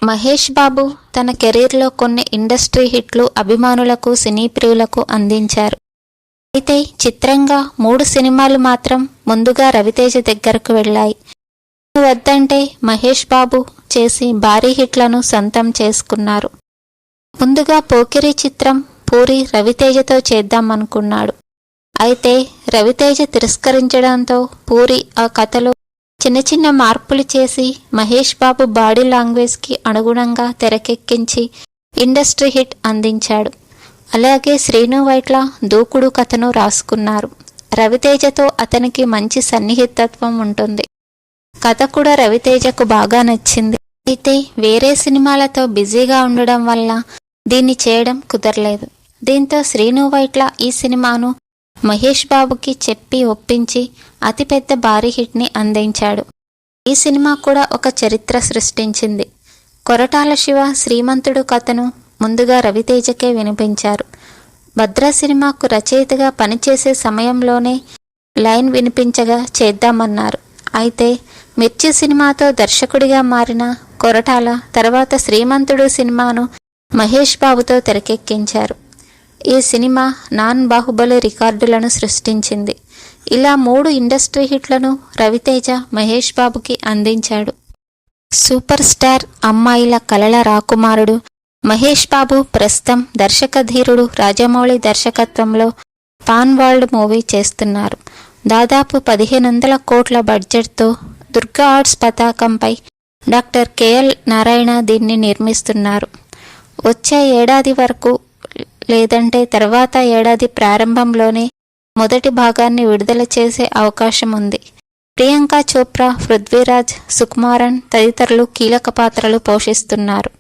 మహేష్ బాబు తన కెరీర్లో కొన్ని ఇండస్ట్రీ హిట్లు అభిమానులకు, సినీ ప్రియులకు అందించారు. అయితే చిత్రంగా 3 సినిమాలు మాత్రం ముందుగా రవితేజ దగ్గరకు వెళ్ళాయి. వద్దంటే మహేష్ బాబు చేసి భారీ హిట్లను సొంతం చేసుకున్నారు. ముందుగా పోకిరి చిత్రం పూరి రవితేజతో చేద్దామనుకున్నాడు. అయితే రవితేజ తిరస్కరించడంతో పూరి ఆ కథలో చిన్న చిన్న మార్పులు చేసి మహేష్ బాబు బాడీ లాంగ్వేజ్కి అనుగుణంగా తెరకెక్కించి ఇండస్ట్రీ హిట్ అందించాడు. అలాగే శ్రీను వైట్ల దూకుడు కథను రాసుకున్నారు. రవితేజతో అతనికి మంచి సన్నిహితత్వం ఉంటుంది. కథ కూడా రవితేజకు బాగా నచ్చింది. అయితే వేరే సినిమాలతో బిజీగా ఉండడం వల్ల దీన్ని చేయడం కుదరలేదు. దీంతో శ్రీను వైట్ల ఈ సినిమాను మహేష్ బాబుకి చెప్పి ఒప్పించి అతిపెద్ద భారీ హిట్ని అందించాడు. ఈ సినిమా కూడా ఒక చరిత్ర సృష్టించింది. కొరటాల శివ శ్రీమంతుడు కథను ముందుగా రవితేజకే వినిపించారు. భద్ర సినిమాకు రచయితగా పనిచేసే సమయంలోనే లైన్ వినిపించగా చేద్దామన్నారు. అయితే మిర్చి సినిమాతో దర్శకుడిగా మారిన కొరటాల తర్వాత శ్రీమంతుడు సినిమాను మహేష్ బాబుతో తెరకెక్కించారు. ఈ సినిమా నాన్ బాహుబలి రికార్డులను సృష్టించింది. ఇలా 3 ఇండస్ట్రీ హిట్లను రవితేజ మహేష్ బాబుకి అందించాడు. సూపర్ స్టార్ అమ్మాయిల కలల రాకుమారుడు మహేష్ బాబు ప్రస్తుతం దర్శకధీరుడు రాజమౌళి దర్శకత్వంలో పాన్ వరల్డ్ మూవీ చేస్తున్నారు. దాదాపు 1500 కోట్ల బడ్జెట్తో దుర్గా ఆర్ట్స్ పతాకంపై డాక్టర్ కెఎల్ నారాయణ దీన్ని నిర్మిస్తున్నారు. వచ్చే ఏడాది వరకు లేదంటే తర్వాత ఏడాది ప్రారంభంలోనే మొదటి భాగాన్ని విడుదల చేసే అవకాశం ఉంది. ప్రియాంక చోప్రా, పృథ్వీరాజ్, సుకుమారన్ తదితరులు కీలక పాత్రలు పోషిస్తున్నారు.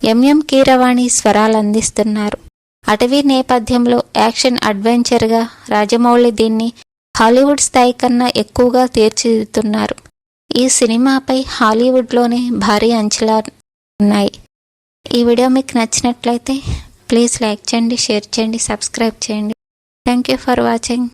ఎంఎం కీరవాణి స్వరాలు అందిస్తున్నారు. అటవీ నేపథ్యంలో యాక్షన్ అడ్వెంచర్గా రాజమౌళి దీన్ని హాలీవుడ్ స్థాయి కన్నా ఎక్కువగా తీర్చిదిద్దుతున్నారు. ఈ సినిమాపై హాలీవుడ్లోనే భారీ అంచనాలు ఉన్నాయి. ఈ వీడియో మీకు నచ్చినట్లయితే ప్లీజ్ లైక్ చేయండి, షేర్ చేయండి, సబ్స్క్రైబ్ చేయండి. Thank you for watching.